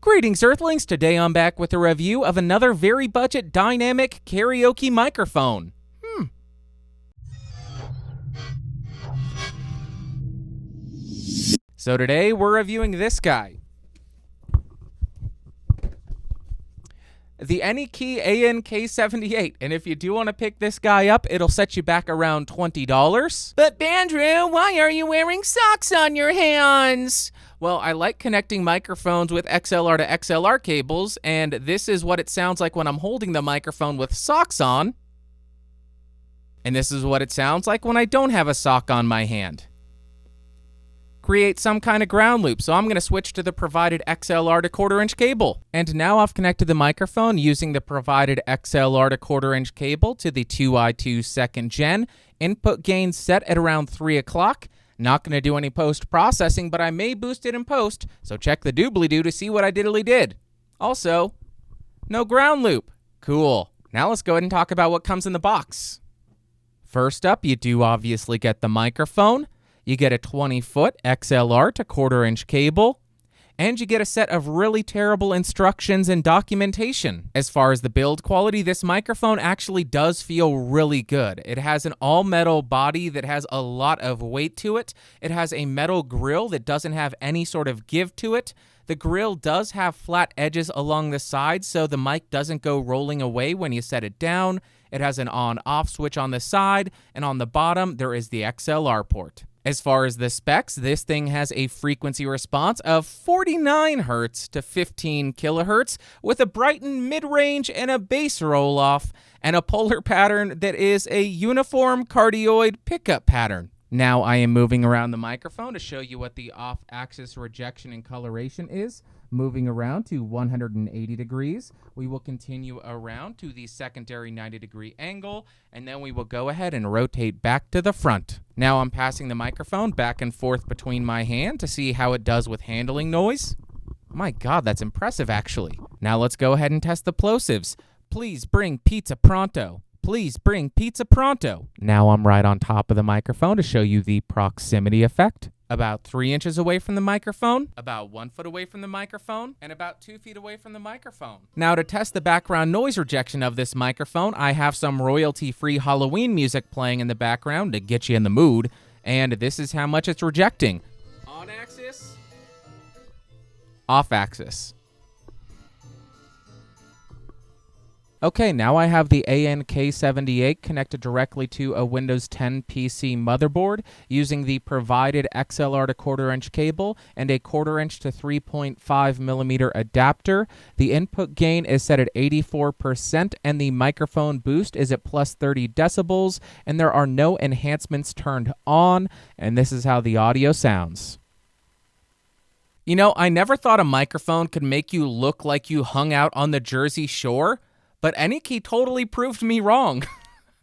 Greetings, Earthlings! Today I'm back with a review of another very budget dynamic karaoke microphone. So today we're reviewing this guy. The Anykey ANK-78, and if you do want to pick this guy up, it'll set you back around $20. But Bandrew, why are you wearing socks on your hands? Well, I like connecting microphones with XLR to XLR cables, and this is what it sounds like when I'm holding the microphone with socks on. And this is what it sounds like when I don't have a sock on my hand. Create some kind of ground loop, so I'm going to switch to the provided XLR to quarter-inch cable. And now I've connected the microphone using the provided XLR to quarter-inch cable to the 2i2 2nd gen. Input gain set at around 3 o'clock. Not going to do any post-processing, but I may boost it in post, so check the doobly-doo to see what I diddly did. Also, no ground loop. Cool. Now let's go ahead and talk about what comes in the box. First up, you do obviously get the microphone. You get a 20-foot XLR to quarter-inch cable, and you get a set of really terrible instructions and documentation. As far as the build quality, this microphone actually does feel really good. It has an all-metal body that has a lot of weight to it. It has a metal grill that doesn't have any sort of give to it. The grill does have flat edges along the sides, so the mic doesn't go rolling away when you set it down. It has an on-off switch on the side, and on the bottom, there is the XLR port. As far as the specs, this thing has a frequency response of 49 Hz to 15 kHz with a brightened mid-range and a bass roll-off, and a polar pattern that is a uniform cardioid pickup pattern. Now I am moving around the microphone to show you what the off-axis rejection and coloration is. Moving around to 180 degrees, we will continue around to the secondary 90-degree angle, and then we will go ahead and rotate back to the front. Now I'm passing the microphone back and forth between my hand to see how it does with handling noise. My God, that's impressive actually. Now let's go ahead and test the plosives. Please bring pizza pronto. Please bring pizza pronto. Now I'm right on top of the microphone to show you the proximity effect. About 3 inches away from the microphone, about 1 foot away from the microphone, and about 2 feet away from the microphone. Now to test the background noise rejection of this microphone, I have some royalty-free Halloween music playing in the background to get you in the mood, and this is how much it's rejecting. On axis, off axis. Okay, now I have the ANK-78 connected directly to a Windows 10 PC motherboard using the provided XLR to quarter-inch cable and a quarter-inch to 3.5mm adapter. The input gain is set at 84% and the microphone boost is at plus 30 decibels, and there are no enhancements turned on, and this is how the audio sounds. You know, I never thought a microphone could make you look like you hung out on the Jersey Shore, but Anykey totally proved me wrong.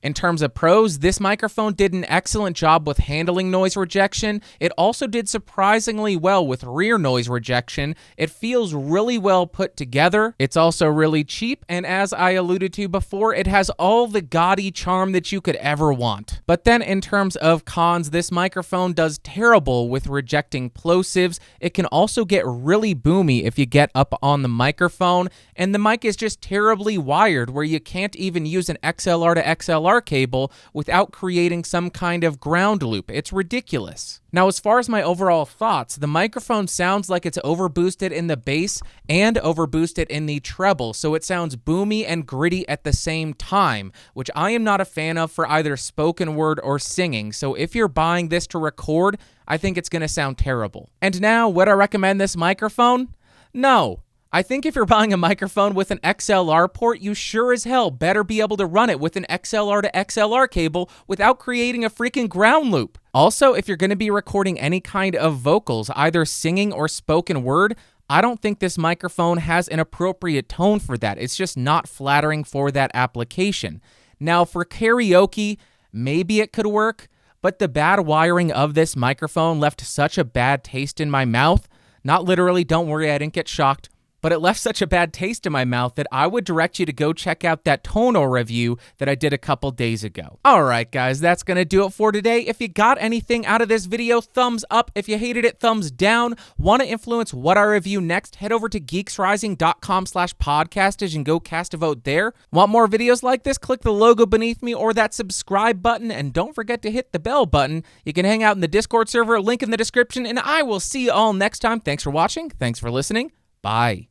In terms of pros, this microphone did an excellent job with handling noise rejection. It also did surprisingly well with rear noise rejection. It feels really well put together. It's also really cheap, and as I alluded to before, it has all the gaudy charm that you could ever want. But then in terms of cons, this microphone does terrible with rejecting plosives. It can also get really boomy if you get up on the microphone, and the mic is just terribly wired where you can't even use an XLR to XLR cable without creating some kind of ground loop. It's ridiculous. Now, as far as my overall thoughts, the microphone sounds like it's overboosted in the bass and overboosted in the treble, so it sounds boomy and gritty at the same time, which I am not a fan of for either spoken word or singing, so if you're buying this to record, I think it's going to sound terrible. And now, would I recommend this microphone? No. I think if you're buying a microphone with an XLR port, you sure as hell better be able to run it with an XLR to XLR cable without creating a freaking ground loop. Also, if you're going to be recording any kind of vocals, either singing or spoken word, I don't think this microphone has an appropriate tone for that. It's just not flattering for that application. Now, for karaoke, maybe it could work, but the bad wiring of this microphone left such a bad taste in my mouth. Not literally, don't worry, I didn't get shocked. but it left such a bad taste in my mouth that I would direct you to go check out that tonal review that I did a couple days ago. All right, guys, that's going to do it for today. If you got anything out of this video, thumbs up. If you hated it, thumbs down. Want to influence what I review next? Head over to geeksrising.com/podcastage and go cast a vote there. Want more videos like this? Click the logo beneath me or that subscribe button, and don't forget to hit the bell button. You can hang out in the Discord server, link in the description, and I will see you all next time. Thanks for watching. Thanks for listening. Bye.